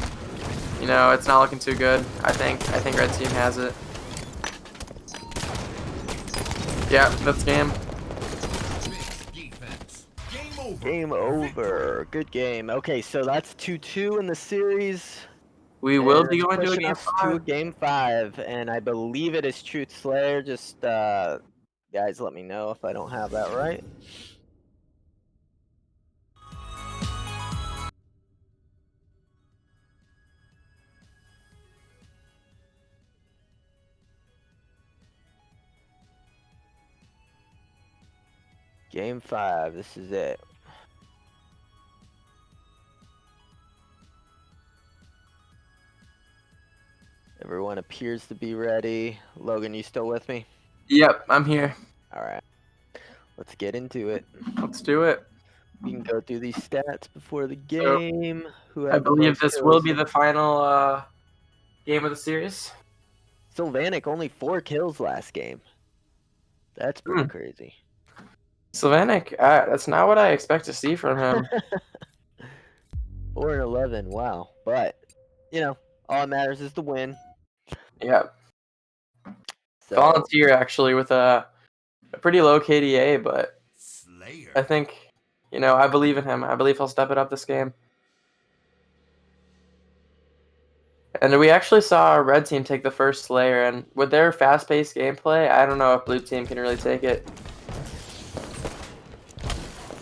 You know, it's not looking too good. I think red team has it. Yeah, that's game. mixed defense. Game over. Game over. Good game. Okay, so that's 2-2 in the series. We will And be going to a pushing game us to 5. game 5, and I believe it is Truth Slayer. Just guys, let me know if I don't have that right. Game 5. This is it. Everyone appears to be ready. Logan, you still with me? Yep, I'm here. All right. Let's get into it. Let's do it. We can go through these stats before the game. Who I had the believe most this will kills? be the final game of the series. Sylvanik only 4 kills last game. That's pretty crazy. Sylvanik, that's not what I expect to see from him. 4 and 11. Wow. But you know, all that matters is the win. Yeah. So, Volunteer actually with a pretty low KDA, but Slayer. I think, I believe in him. I believe he'll step it up this game. And we actually saw our red team take the first Slayer, and with their fast-paced gameplay, I don't know if blue team can really take it.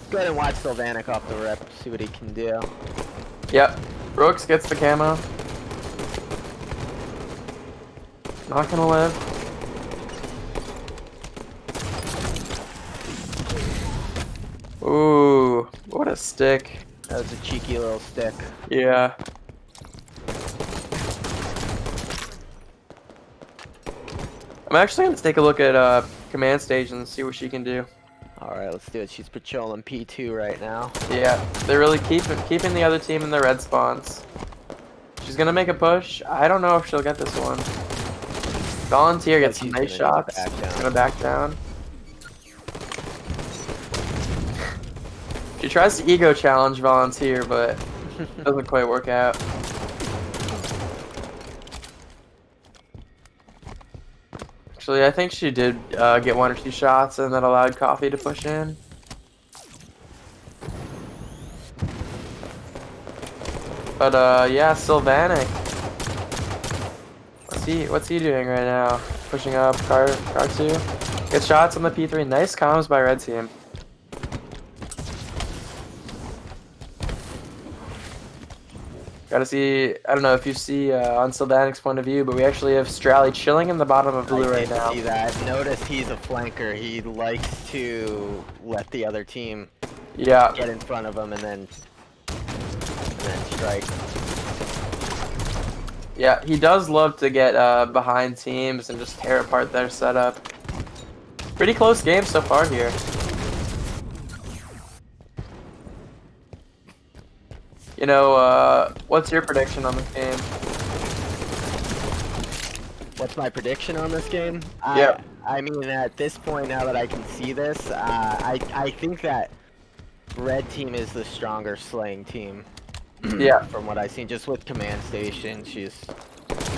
go ahead and watch Sylvanik off the rip, see what he can do. Yep. Brooks gets the camo. Not gonna live. Ooh, what a stick. That was a cheeky little stick. Yeah. I'm actually gonna take a look at command station and see what she can do. Alright, let's do it. She's patrolling P2 right now. Yeah, they're really keeping the other team in the red spawns. She's gonna make a push. I don't know if she'll get this one. Volunteer gets some She's nice gonna shots. back down. Gonna back down. She tries to ego challenge Volunteer, but doesn't quite work out. Actually, I think she did get 1 or 2 shots, and that allowed Coffee to push in. But yeah, Sylvanik. What's he doing right now? Pushing up car 2. Gets shots on the P3. Nice comms by red team. Gotta see, I don't know if you see on Sylvanik's point of view, but we actually have Strally chilling in the bottom of blue right now. I see that. I've noticed he's a flanker. He likes to let the other team Yeah. get in front of him and then strike. Yeah, he does love to get behind teams and just tear apart their setup. Pretty close game so far here. What's your prediction on this game? What's my prediction on this game? Yeah. I mean, at this point, now that I can see this, I think that red team is the stronger slaying team. Yeah. From what I've seen, just with command station, she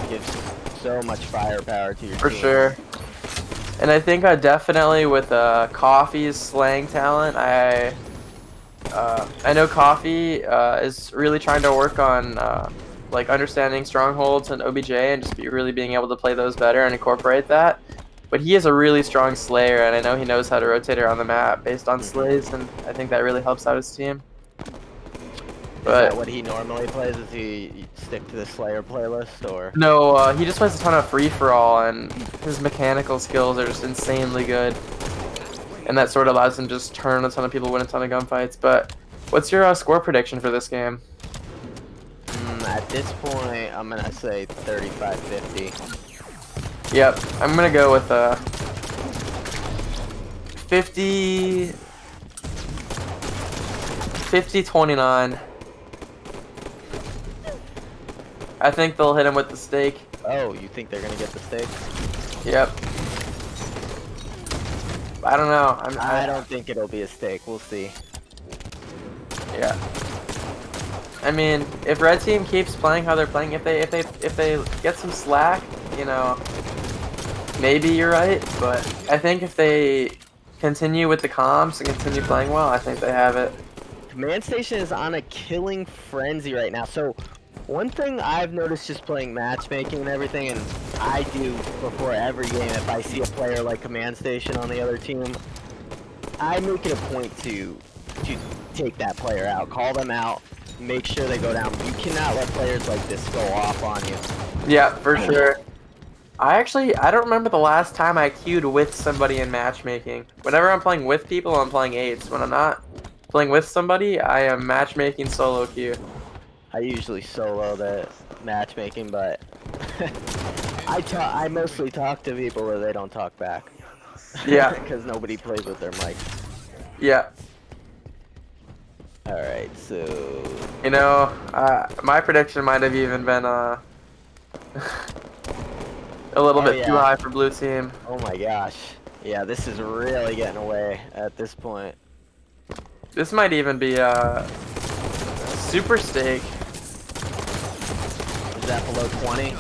gives so much firepower to your For team. sure. And I think definitely with Coffee's slaying talent, I know Coffee is really trying to work on like understanding strongholds and OBJ and just really being able to play those better and incorporate that. But he is a really strong slayer, and I know he knows how to rotate around the map based on slays, and I think that really helps out his team. Is But that what he normally plays? Does he stick to the Slayer playlist, or? no, he just plays a ton of free-for-all, and his mechanical skills are just insanely good. And that sort of allows him to just turn a ton of people, win a ton of gunfights. But what's your score prediction for this game? At this point, I'm gonna say 35-50. Yep, I'm gonna go with 50-29. I think they'll hit him with the stake. Oh, you think they're gonna get the stake? Yep. I don't know. I don't think it'll be a stake. We'll see. Yeah. I mean, if red team keeps playing how they're playing, if they get some slack, maybe you're right. But I think if they continue with the comms and continue playing well, I think they have it. Command Station is on a killing frenzy right now. So, one thing I've noticed just playing matchmaking and everything, and I do before every game, if I see a player like Command Station on the other team, I make it a point to take that player out, call them out, make sure they go down. You cannot let players like this go off on you. Yeah, for sure. I don't remember the last time I queued with somebody in matchmaking. Whenever I'm playing with people, I'm playing 8s. When I'm not playing with somebody, I am matchmaking solo queue. I usually solo the matchmaking, but I mostly talk to people where they don't talk back. Yeah. Because nobody plays with their mic. Yeah. Alright, so... my prediction might have even been a little bit too high for blue team. Oh my gosh. Yeah, this is really getting away at this point. This might even be a super stake. Is that below 20?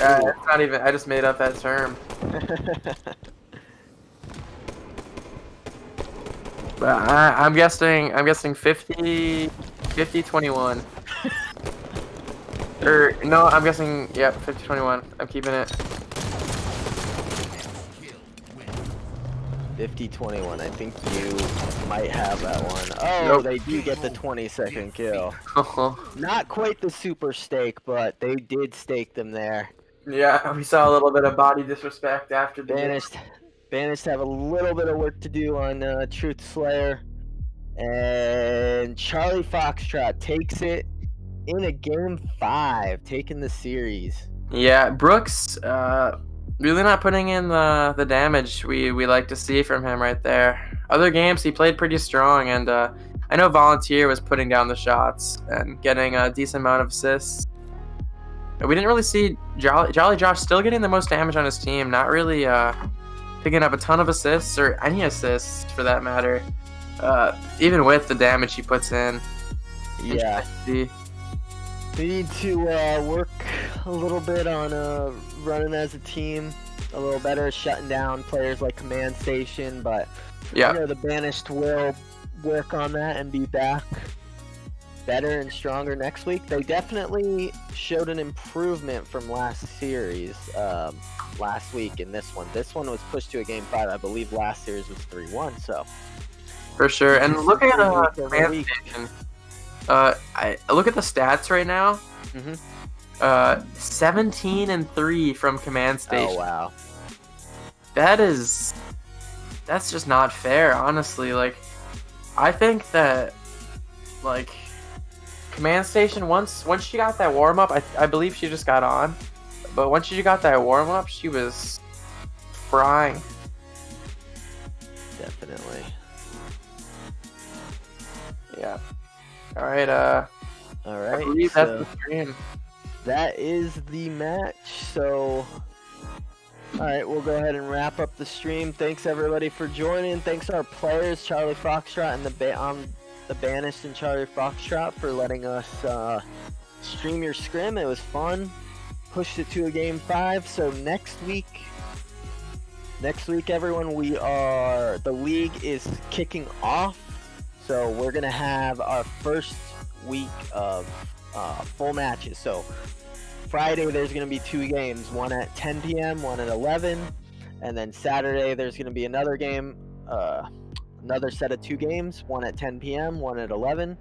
It's not even, I just made up that term. But I'm guessing 50, 21. Or no, I'm guessing 50, 21. I'm keeping it. 50-21. I think you might have that one. Oh, Nope. they do get the 20-second kill. Not quite the super stake, but they did stake them there. Yeah, we saw a little bit of body disrespect after the game. Banished have a little bit of work to do on Truth Slayer. And Charlie Foxtrot takes it in a game 5, taking the series. Yeah, Brooks, really not putting in the damage we like to see from him right there. Other games he played pretty strong, and I know Volunteer was putting down the shots and getting a decent amount of assists. We didn't really see Jolly Josh still getting the most damage on his team, not really picking up a ton of assists or any assists for that matter. Even with the damage he puts in. Yeah. We need to work a little bit on running as a team a little better, shutting down players like Command Station, but yeah, I know the Banished will work on that and be back better and stronger next week. They definitely showed an improvement from last series, last week in this one. This one was pushed to a game 5. I believe last series was 3-1, so. For sure. And look at Command Station. I look at the stats right now. 17-3 from Command Station. Oh wow. That's just not fair, honestly. Like, I think that like Command Station once she got that warm up, I believe she just got on. But once she got that warm up, she was frying. Definitely. Yeah. All right. I believe that's the stream. That is the match. So, all right, we'll go ahead and wrap up the stream. Thanks everybody for joining. Thanks to our players, Charlie Foxtrot and the Banished and Charlie Foxtrot, for letting us stream your scrim. It was fun. Pushed it to a game 5. So next week, everyone, the league is kicking off. So we're gonna have our first week of full matches. So Friday there's gonna be 2 games, one at 10 p.m., one at 11, and then Saturday there's gonna be another game, another set of 2 games, one at 10 p.m., one at 11.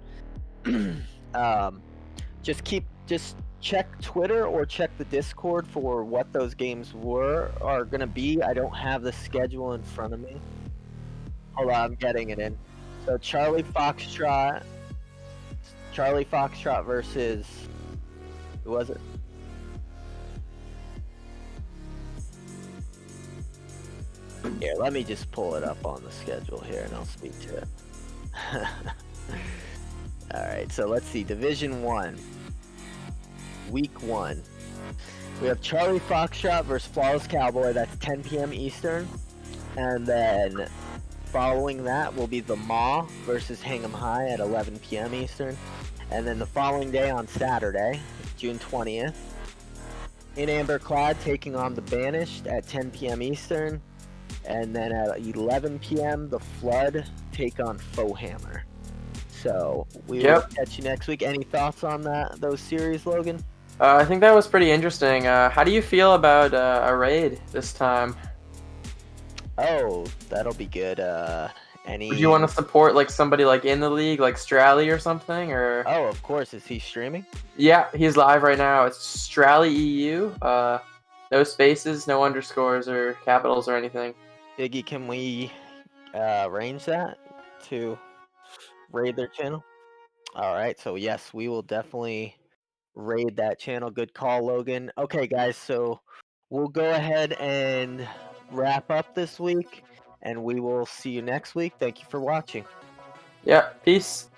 Just check Twitter or check the Discord for what those games are gonna be. I don't have the schedule in front of me. Hold on, I'm getting it in. So Charlie Foxtrot versus, who was it? Here, let me just pull it up on the schedule here and I'll speak to it. Alright, so let's see. Division 1. Week 1. We have Charlie Foxtrot versus Flawless Cowboy. That's 10 p.m. Eastern. And then following that will be the Maw versus Hingham High at 11 p.m. Eastern. And then the following day on Saturday, June 20th, In Amber Clad taking on the Banished at 10 p.m. Eastern. And then at 11 p.m., the Flood take on Fohammer. So we will catch you next week. Any thoughts on those series, Logan? I think that was pretty interesting. How do you feel about a raid this time? Oh, that'll be good. Would you want to support like somebody like in the league, like Strally or something? Or oh, of course. Is he streaming? Yeah, he's live right now. It's Strally EU. No spaces, no underscores or capitals or anything. Iggy, can we arrange that to raid their channel? All right. So yes, we will definitely raid that channel. Good call, Logan. Okay, guys. So we'll go ahead and wrap up this week, and we will see you next week. Thank you for watching. Yeah, peace.